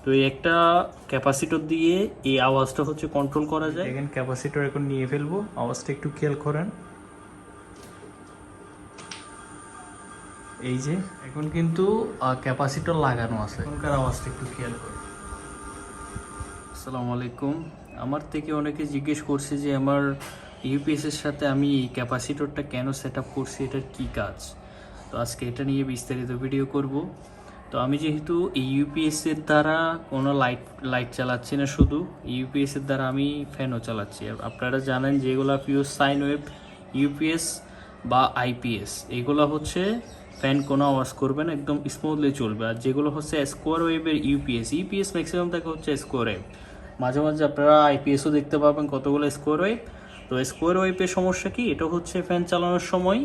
তো এই একটা ক্যাপাসিটর দিয়ে এই আওয়াজটা হচ্ছে কন্ট্রোল করা যায়। দেখেন ক্যাপাসিটর এখন নিয়ে ফেলবো, আওয়াজটা একটু খেয়াল করেন। এই যে এখন কিন্তু ক্যাপাসিটর লাগানো আছে, এখনকার আওয়াজটা একটু খেয়াল করুন। আসসালামু আলাইকুম। আমার থেকে অনেকে জিজ্ঞেস করছে যে আমার ইউপিএস এর সাথে আমি এই ক্যাপাসিটরটা কেন সেট আপ করছি, এটার কি কাজ। তো আজকে এটা নিয়ে বিস্তারিত ভিডিও করব। তো আমি যেহেতু এই ইউপিএস এর দ্বারা কোনো লাইট চালাচ্ছি না, শুধু ইউপিএস এর দ্বারা আমি ফ্যানও চালাচ্ছি। আর আপনারা জানেন যেগুলো পিওর সাইন ওয়েভ ইউপিএস বা আইপিএস, এগুলো হচ্ছে ফ্যান কোনো আওয়াজ করবে না, একদম স্মুথলি চলবে। আর যেগুলো হচ্ছে স্কোয়ার ওয়েভের ইউপিএস ম্যাক্সিমাম থাকে হচ্ছে স্কোয়ার ওয়েভ। মাঝে মাঝে আপনারা আইপিএসও দেখতে পাবেন কতগুলো স্কোয়ার ওয়েভ। তো স্কোয়ার ওয়েভের সমস্যা কি, এটা হচ্ছে ফ্যান চালানোর সময়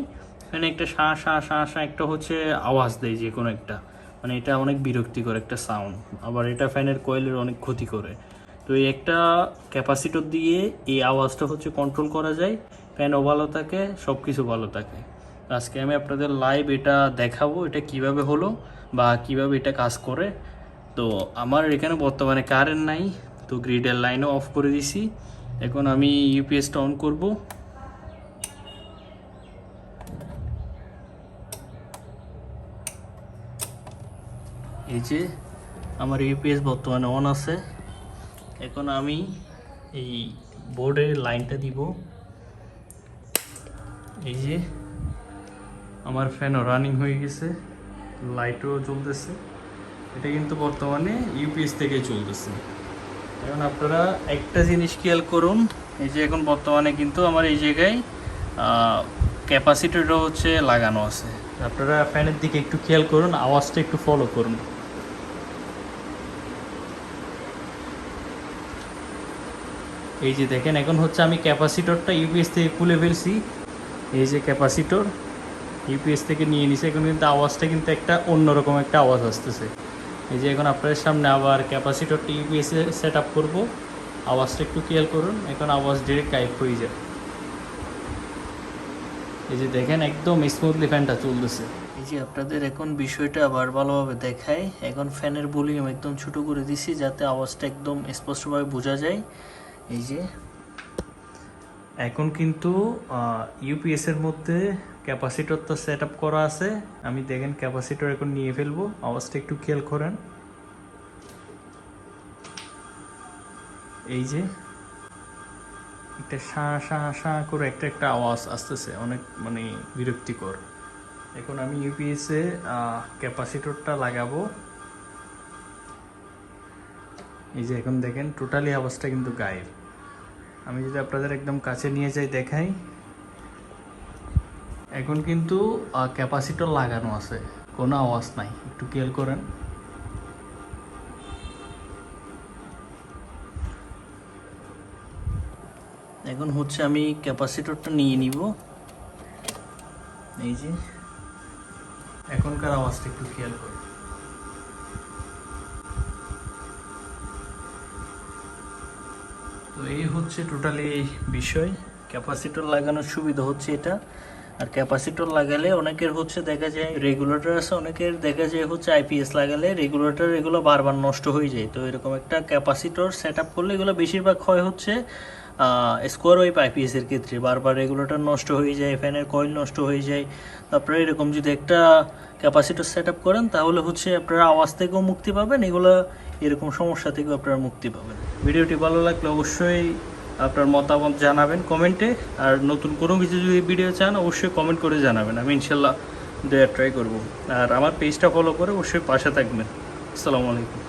ফ্যানে একটা শাঁ শাঁ শাঁ শাঁ একটা হচ্ছে আওয়াজ দেয়, যে কোনো একটা, মানে এটা অনেক বিরক্তিকর একটা সাউন্ড। আবার এটা ফ্যানের কয়েলের অনেক ক্ষতি করে। তো এই একটা ক্যাপাসিটর দিয়ে এই আওয়াজটা হচ্ছে কন্ট্রোল করা যায়, ফ্যানও ভালো থাকে, সব কিছু ভালো থাকে। আজকে আমি আপনাদের লাইভ এটা দেখাবো, এটা কিভাবে হলো বা কিভাবে এটা কাজ করে। তো আমার এখানে বর্তমানে কারেন্ট নাই, তো গ্রিডের লাইনও অফ করে দিছি। এখন আমি ইউপিএসটা অন করব। এই যে আমার ইউপিএস বর্তমানে অন আছে। এখন আমি এই বোর্ডের লাইনটা দিব। এই যে আমার ফ্যানও রানিং হয়ে গেছে, লাইটও জ্বলতেছে। এটা কিন্তু বর্তমানে ইউপিএস থেকে চলতেছে। এখন আপনারা একটা জিনিস খেয়াল করুন, এই যে এখন বর্তমানে কিন্তু আমার এই জায়গায় ক্যাপাসিটরটা হচ্ছে লাগানো আছে। আপনারা ফ্যানের দিকে একটু খেয়াল করুন, আওয়াজটা একটু ফলো করুন। এই যে দেখেন এখন হচ্ছে আমি ক্যাপাসিটরটা ইউপিএস থেকে খুলে ফেলছি। এই যে ক্যাপাসিটর ইউপিএস থেকে নিয়ে নিছে, এখন কিন্তু আওয়াজটা কিন্তু একটা অন্যরকম একটা আওয়াজ আসতেছে। এই যে এখন আপনাদের সামনে আবার ক্যাপাসিটরটা ইউপিএসে সেট আপ করবো, আওয়াজটা একটু খেয়াল করুন। এখন আওয়াজ ডিরেক্ট গায়েব হয়ে যায়। এই যে দেখেন একদম স্মুথলি ফ্যানটা চলতেছে। এই যে আপনাদের এখন বিষয়টা আবার ভালোভাবে দেখায়। এখন ফ্যানের ভলিউম একদম ছোট করে দিছি যাতে আওয়াজটা একদম স্পষ্টভাবে বোঝা যায়। এই যে এখন কিন্তু ইউপিএস এর মধ্যে ক্যাপাসিটর তো সেট আপ করা আছে। আমি দেখেন ক্যাপাসিটর এখন নিয়ে ফেলবো, আওয়াজটা একটু খেয়াল করেন। এই যে একটা শাঁ শাঁ শাঁ করে একটা আওয়াজ আসতেছে, অনেক মানে বিরক্তিকর। এখন আমি ইউপিএসে ক্যাপাসিটরটা লাগাবো। এই যে এখন দেখেন টোটালি আওয়াজটা কিন্তু গায়েব। আমি যদি আপনাদের একদম কাছে নিয়ে যাই দেখাই, এখন কিন্তু ক্যাপাসিটর লাগানো আছে, কোনো আওয়াজ নাই, একটু খেয়াল করেন। এখন হচ্ছে আমি ক্যাপাসিটরটা নিয়ে নিব। এই যে এখনকার আওয়াজটা একটু খেয়াল করুন। তো এই হচ্ছে টোটালি বিষয়। ক্যাপাসিটর লাগানোর সুবিধা হচ্ছে এটা। আর ক্যাপাসিটর লাগালে অনেকের হচ্ছে দেখা যায় রেগুলেটর আছে, অনেকের দেখা যায় হচ্ছে আইপিএস লাগালে রেগুলেটর এগুলো বারবার নষ্ট হয়ে যায়। তো এরকম একটা ক্যাপাসিটর সেট আপ করলে এগুলো বেশিরভাগ ক্ষয় হচ্ছে স্কোয়ার ওয়েভ আইপিএস এর ক্ষেত্রে বারবার রেগুলেটর নষ্ট হয়ে যায়, ফ্যানের কয়েল নষ্ট হয়ে যায়। তারপরে এরকম যদি একটা ক্যাপাসিটর সেট আপ করেন তাহলে হচ্ছে আপনারা আওয়াজ থেকেও মুক্তি পাবেন, এগুলো এরকম সমস্যা থেকেও আপনারা মুক্তি পাবেন। ভিডিওটি ভালো লাগলে অবশ্যই আপনার মতামত জানাবেন কমেন্টে। আর নতুন কোনো কিছু যদি ভিডিও চান অবশ্যই কমেন্ট করে জানাবেন, আমি ইনশাল্লাহ দেওয়ার ট্রাই করব। আর আমার পেজটা ফলো করে অবশ্যই পাশে থাকবেন। আসসালামু আলাইকুম।